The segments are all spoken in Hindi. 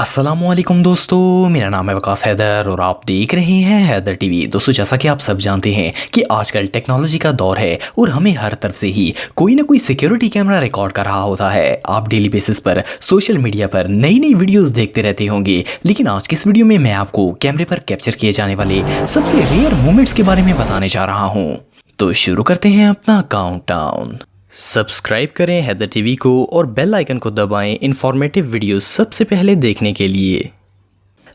अस्सलामुअलैकुम दोस्तों, मेरा नाम है वकास हैदर और आप देख रहे हैं हैदर टीवी। दोस्तों, जैसा कि आप सब जानते हैं कि आजकल टेक्नोलॉजी का दौर है और हमें हर तरफ से ही कोई ना कोई सिक्योरिटी कैमरा रिकॉर्ड कर रहा होता है। आप डेली बेसिस पर सोशल मीडिया पर नई नई वीडियोस देखते रहते होंगे, लेकिन आज की इस वीडियो में मैं आपको कैमरे पर कैप्चर किए जाने वाले सबसे रेयर मोमेंट्स के बारे में बताने जा रहा हूँ। तो शुरू करते हैं अपना काउंटडाउन। सब्सक्राइब करें हैदर टीवी को और बेल आइकन को दबाएं इंफॉर्मेटिव वीडियोस सबसे पहले देखने के लिए।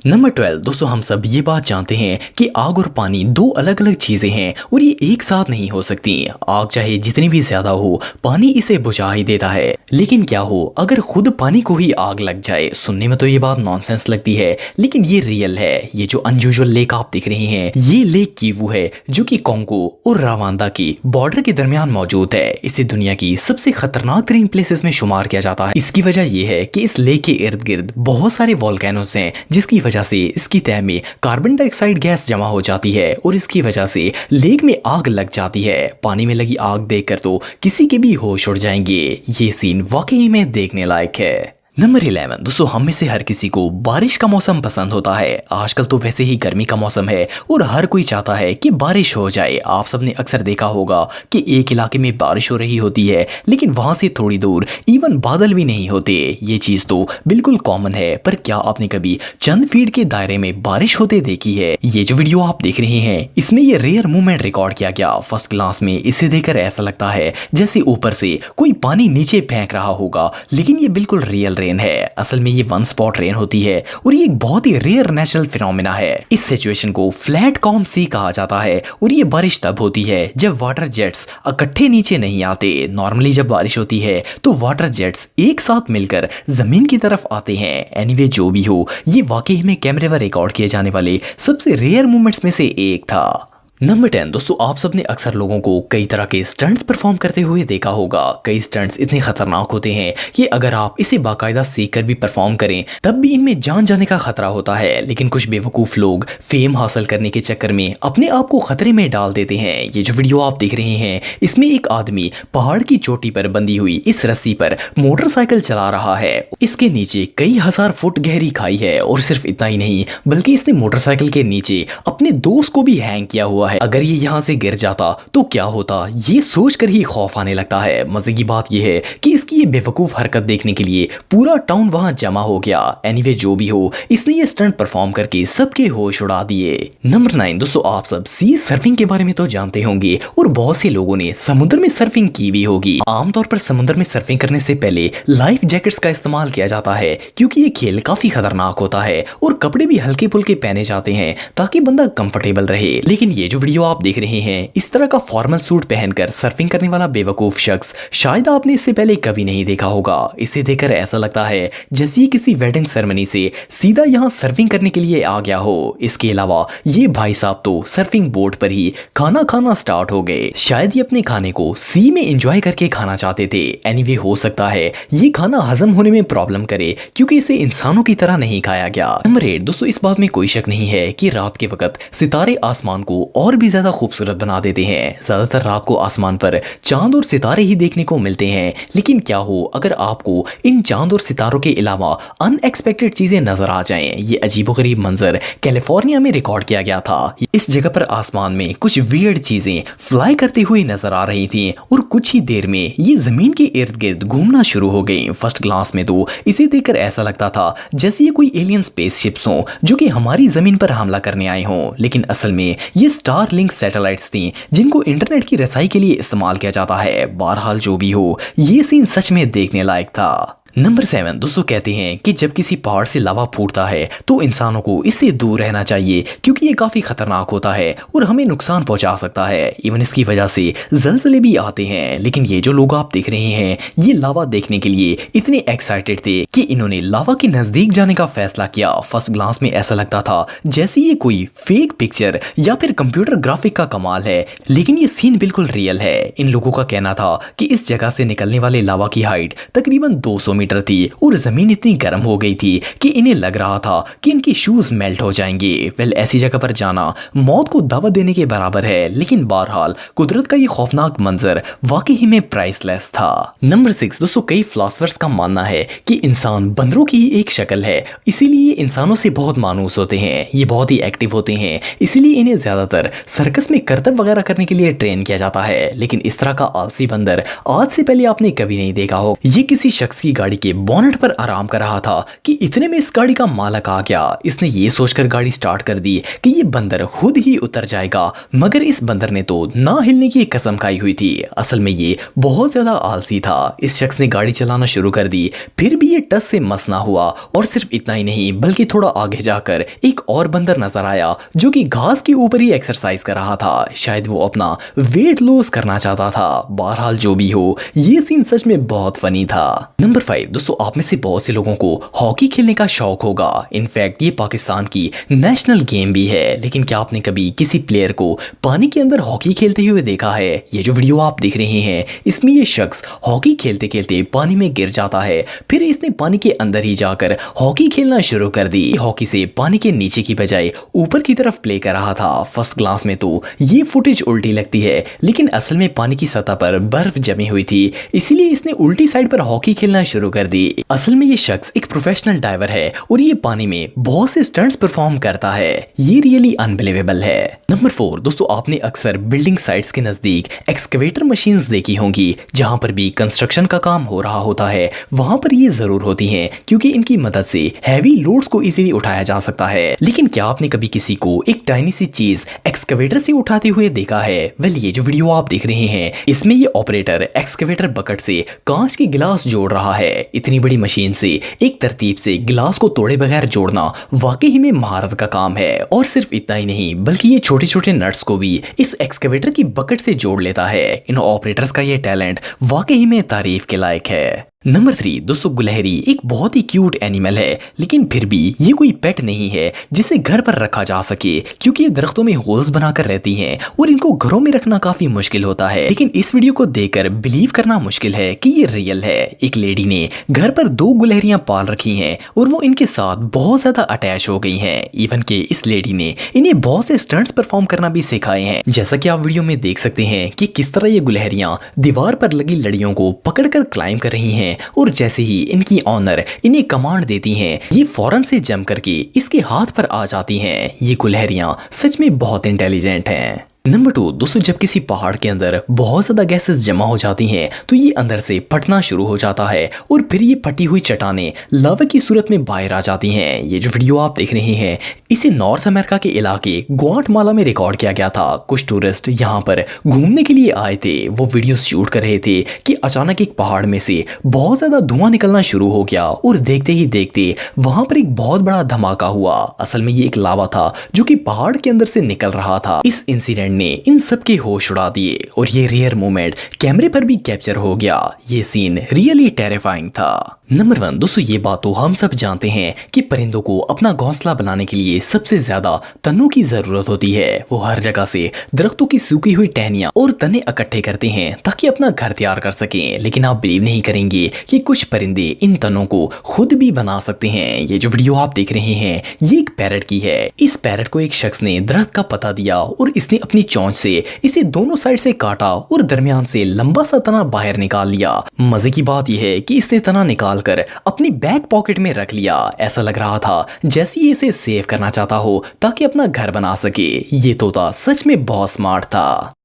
नंबर 12। दोस्तों, हम सब ये बात जानते हैं कि आग और पानी दो अलग अलग चीज़ें हैं और ये एक साथ नहीं हो सकती। आग चाहे जितनी भी ज़्यादा हो, पानी इसे बुझा ही देता है। लेकिन क्या हो अगर खुद पानी को ही आग लग जाए? सुनने में तो ये बात नॉनसेंस लगती है, लेकिन ये रियल है। ये जो अनयूजुअल लेक आप देख रहे हैं, ये लेक कीवू है जो कि कॉन्गो और रवांडा की बॉर्डर के दरमियान मौजूद है। इसे दुनिया की सबसे खतरनाक तरीन प्लेसेस में शुमार किया जाता है। इसकी वजह यह है कि इस लेक के इर्द गिर्द बहुत सारे वोल्केनोस हैं, जिसकी वजह से इसकी तह में कार्बन डाइऑक्साइड गैस जमा हो जाती है और इसकी वजह से लेक में आग लग जाती है। पानी में लगी आग देखकर तो किसी के भी होश उड़ जाएंगे। ये सीन वाकई में देखने लायक है। नंबर 11। दोस्तों, हम में से हर किसी को बारिश का मौसम पसंद होता है। आजकल तो वैसे ही गर्मी का मौसम है और हर कोई चाहता है कि बारिश हो जाए। आप सबने अक्सर देखा होगा कि एक इलाके में बारिश हो रही होती है, लेकिन वहां से थोड़ी दूर इवन बादल भी नहीं होते। ये चीज तो बिल्कुल कॉमन है, पर क्या आपने कभी चंद फीट के दायरे में बारिश होते देखी है? ये जो वीडियो आप देख रहे हैं, इसमें ये रेयर मूवमेंट रिकॉर्ड किया गया। फर्स्ट क्लास में इसे देखकर ऐसा लगता है जैसे ऊपर से कोई पानी नीचे फेंक रहा होगा, लेकिन ये बिल्कुल रियल है। असल में ये वन स्पॉट रेन होती है और ये एक बहुत ही रेयर नेचुरल फिनोमेना है। इस सिचुएशन को फ्लैट कॉम सी कहा जाता है और ये बारिश तब होती है जब वाटर जेट्स इकट्ठे नीचे नहीं आते। नॉर्मली जब बारिश होती है तो वाटर जेट्स एक साथ मिलकर जमीन की तरफ आते हैं। एनीवे, जो भी हो, ये वाकई में कैमरे पर रिकॉर्ड किए जाने वाले सबसे रेयर मोमेंट्स में से एक था। नंबर 10। दोस्तों, आप सबने अक्सर लोगों को कई तरह के स्टंट्स परफॉर्म करते हुए देखा होगा। कई स्टंट्स इतने खतरनाक होते हैं कि अगर आप इसे बाकायदा सीख कर भी परफॉर्म करें तब भी इनमें जान जाने का खतरा होता है। लेकिन कुछ बेवकूफ लोग फेम हासिल करने के चक्कर में अपने आप को खतरे में डाल देते हैं। ये जो वीडियो आप देख रहे हैं, इसमें एक आदमी पहाड़ की चोटी पर बंधी हुई इस रस्सी पर मोटरसाइकिल चला रहा है। इसके नीचे कई हजार फुट गहरी खाई है और सिर्फ इतना ही नहीं, बल्कि इसने मोटरसाइकिल के नीचे अपने दोस्त को भी हैंग किया हुआ है। अगर ये यहाँ से गिर जाता तो क्या होता, ये सोचकर ही खौफ आने लगता है। मजे की बात यह है कि इसकी ये बेवकूफ हरकत देखने के लिए पूरा टाउन वहां जमा हो गया। एनीवे, जो भी हो, इसने ये स्टंट परफॉर्म करके सबके होश उड़ा दिए। नंबर 9। दोस्तों, आप सब सी सर्फिंग के बारे में तो जानते होंगे और बहुत से लोगों ने समुद्र में सर्फिंग की भी होगी। आमतौर पर समुद्र में सर्फिंग करने से पहले लाइफ जैकेट्स का इस्तेमाल किया जाता है, क्योंकि ये खेल काफी खतरनाक होता है और कपड़े भी हल्के फुल्के पहने जाते हैं ताकि बंदा कंफर्टेबल रहे। लेकिन ये जो वीडियो आप देख रहे हैं, इस तरह का फॉर्मल सूट पहनकर सर्फिंग करने वाला बेवकूफ शख्स शायद आपने इससे पहले कभी नहीं देखा होगा। इसे देखकर ऐसा लगता है जैसे ये किसी वेडिंग सेरेमनी से सीधा यहाँ सर्फिंग करने के लिए आ गया हो। इसके अलावा ये भाई साहब तो सर्फिंग बोर्ड पर ही खाना खाना स्टार्ट हो गए। शायद ये अपने खाने को सी में एंजॉय करके खाना चाहते थे। एनीवे, हो सकता है ये खाना हजम होने में प्रॉब्लम करे, क्योंकि इसे इंसानों की तरह नहीं खाया गया। नंबर 8। दोस्तों, इस बात में कोई शक नहीं है कि रात के वक्त सितारे आसमान को और भी ज्यादा खूबसूरत बना देते हैं। ज्यादातर रात को आसमान पर चांद और सितारे ही देखने को मिलते हैं, लेकिन क्या हो अगर आपको इन चांद और सितारों के अलावा अनएक्सपेक्टेड चीजें नजर आ जाएं? ये अजीबोगरीब मंजर कैलिफोर्निया में रिकॉर्ड किया गया था। इस जगह पर आसमान में कुछ वियर्ड चीजें फ्लाई करती हुई नजर आ रही थी और कुछ ही देर में ये जमीन के इर्द गिर्द घूमना शुरू हो गई। फर्स्ट क्लास में तो इसे देखकर ऐसा लगता था जैसे ये कोई एलियन स्पेसशिप्स हो जो कि हमारी जमीन पर हमला करने आए हों, लेकिन असल में ये स्टारलिंक सैटेलाइट्स थी जिनको इंटरनेट की रसाई के लिए इस्तेमाल किया जाता है। बहरहाल, जो भी हो, ये सीन सच में देखने लायक था। नंबर 7। दोस्तों, कहते हैं कि जब किसी पहाड़ से लावा फूटता है तो इंसानों को इससे दूर रहना चाहिए, क्योंकि ये काफी खतरनाक होता है और हमें नुकसान पहुंचा सकता है। इवन इसकी वजह से जलजले भी आते हैं। लेकिन ये जो लोग आप देख रहे हैं, ये लावा देखने के लिए इतने एक्साइटेड थे कि इन्होंने लावा के नजदीक जाने का फैसला किया। फर्स्ट ग्लांस में ऐसा लगता था जैसे ये कोई फेक पिक्चर या फिर कंप्यूटर ग्राफिक का कमाल है, लेकिन ये सीन बिल्कुल रियल है। इन लोगों का कहना था कि इस जगह से निकलने वाले लावा की हाइट तकरीबन 200 मीटर मीटर थी और जमीन इतनी गर्म हो गई थी कि इन्हें लग रहा था कि इनके शूज मेल्ट हो जाएंगे। वेल, ऐसी जगह पर जाना मौत को दावत देने के बराबर है, लेकिन बहरहाल कुदरत का ये खौफनाक मंजर वाकई में प्राइसलेस था। नंबर 6 दोस्तों, कई फिलोसफर्स का मानना है कि इंसान बंदरों की ही एक शक्ल है, इसीलिए इंसानों से बहुत मानूस होते हैं। ये बहुत ही एक्टिव होते हैं, इसीलिए इन्हें ज्यादातर सर्कस में करतब वगैरह करने के लिए ट्रेन किया जाता है। लेकिन इस तरह का आलसी बंदर आज से पहले आपने कभी नहीं देखा हो। ये किसी शख्स की गाड़ी के बोनेट पर आराम कर रहा था कि इतने में इस गाड़ी का मालिक आ गया। इसने ये सोचकर गाड़ी स्टार्ट कर दी कि ये बंदर खुद ही उतर जाएगा, मगर इस बंदर ने तो ना हिलने की कसम खाई हुई थी। असल में ये बहुत ज्यादा आलसी था। इस शख्स ने गाड़ी चलाना शुरू कर दी, फिर भी ये टस से मस ना हुआ। और सिर्फ इतना ही नहीं, बल्कि थोड़ा आगे जाकर एक और बंदर नजर आया जो कि घास के ऊपर ही एक्सरसाइज कर रहा था। शायद वो अपना वेट लॉस करना चाहता था। बहरहाल जो भी हो, ये सीन सच में बहुत फनी था। नंबर 5 दोस्तों, आप में से बहुत से लोगों को हॉकी खेलने का शौक होगा। इनफैक्ट ये पाकिस्तान की नेशनल गेम भी है। लेकिन क्या आपने कभी किसी प्लेयर को पानी के अंदर हॉकी खेलते हुए देखा है? ये जो वीडियो आप देख रहे हैं, इसमें ये शख्स हॉकी खेलते खेलते पानी में गिर जाता है। फिर इसने पानी के अंदर ही जाकर हॉकी खेलना शुरू कर दी। हॉकी से पानी के नीचे की बजाय ऊपर की तरफ प्ले कर रहा था। फर्स्ट क्लास में तो ये फुटेज उल्टी लगती है, लेकिन असल में पानी की सतह पर बर्फ जमी हुई थी, इसीलिए इसने उल्टी साइड पर हॉकी खेलना शुरू कर दी। असल में ये शख्स एक प्रोफेशनल डाइवर है और ये पानी में बहुत से स्टंट्स परफॉर्म करता है। ये रियली अनबिलीवेबल है। नंबर 4 दोस्तों, आपने अक्सर बिल्डिंग साइट्स के नजदीक एक्सकेवेटर मशीन्स देखी होंगी। जहां पर भी कंस्ट्रक्शन का काम हो रहा होता है, वहां पर ये जरूर होती हैं, क्योंकि इनकी मदद से हैवी लोड्स को इजीली उठाया जा सकता है। लेकिन क्या आपने कभी किसी को एक टाइनी सी चीज एक्सकेवेटर से उठाते हुए देखा है? वेल, ये जो वीडियो आप देख रहे हैं, इसमें ये ऑपरेटर एक्सकेवेटर बकेट से कांच के गिलास जोड़ रहा है। इतनी बड़ी मशीन से एक तरतीब से गिलास को तोड़े बगैर जोड़ना वाकई में महारत का काम है। और सिर्फ इतना ही नहीं, बल्कि ये छोटे छोटे नट्स को भी इस एक्सकेवेटर की बकेट से जोड़ लेता है। इन ऑपरेटर्स का ये टैलेंट वाकई में तारीफ के लायक है। नंबर 3 दोस्तों, गुलहरी एक बहुत ही क्यूट एनिमल है, लेकिन फिर भी ये कोई पेट नहीं है जिसे घर पर रखा जा सके, क्योंकि ये दरख्तों में होल्स बनाकर रहती हैं और इनको घरों में रखना काफी मुश्किल होता है। लेकिन इस वीडियो को देखकर बिलीव करना मुश्किल है कि ये रियल है। एक लेडी ने घर पर 2 गुलहरियां पाल रखी हैं और वो इनके साथ बहुत ज्यादा अटैच हो गई हैं। इवन के इस लेडी ने इन्हें बहुत से स्टंट्स परफॉर्म करना भी सिखाए हैं। जैसा कि आप वीडियो में देख सकते हैं कि किस तरह ये गुलहरियां दीवार पर लगी लड़ियों को पकड़कर क्लाइंब कर रही हैं, और जैसे ही इनकी ऑनर इन्हें कमांड देती हैं, ये फौरन से जंप करके इसके हाथ पर आ जाती हैं। ये गुलहरियां सच में बहुत इंटेलिजेंट हैं। नंबर 2 दोस्तों, जब किसी पहाड़ के अंदर बहुत ज्यादा गैसेस जमा हो जाती हैं, तो ये अंदर से फटना शुरू हो जाता है और फिर ये फटी हुई चट्टानें लावा की सूरत में बाहर आ जाती हैं। ये जो वीडियो आप देख रहे हैं, इसे नॉर्थ अमेरिका के इलाके ग्वाटेमाला में रिकॉर्ड किया गया था। कुछ टूरिस्ट यहाँ पर घूमने के लिए आए थे। वो वीडियो शूट कर रहे थे कि अचानक एक पहाड़ में से बहुत ज्यादा धुआं निकलना शुरू हो गया और देखते ही देखते वहां पर एक बहुत बड़ा धमाका हुआ। असल में ये एक लावा था जो कि पहाड़ के अंदर से निकल रहा था। इस इंसिडेंट ने इन सब के होश उड़ा दिए और ये रेयर मोमेंट कैमरे पर भी कैप्चर हो गया। ये सीन रियली टेरिफाइंग था। नंबर 1 दोस्तों, ये बात तो हम सब जानते हैं कि परिंदों को अपना घोंसला बनाने के लिए सबसे ज्यादा तनों की जरूरत होती है। वो हर जगह से दरख्तों की सूखी हुई टहनियां और तने इकट्ठे करते हैं ताकि अपना घर तैयार कर सकें। लेकिन आप बिलीव नहीं करेंगे कि कुछ परिंदे इन तनों को खुद भी बना सकते हैं। ये जो वीडियो आप देख रहे हैं, ये एक पैरट की है। इस पैरट को एक शख्स ने दरख्त का पता दिया और इसने अपनी चोंच से इसे दोनों साइड से काटा और दरमियान से लंबा सा तना बाहर निकाल लिया। मजे की बात यह है कि इसने तना निकाल कर अपनी बैक पॉकेट में रख लिया। ऐसा लग रहा था जैसे ये इसे सेव करना चाहता हो ताकि अपना घर बना सके। ये तोता सच में बहुत स्मार्ट था।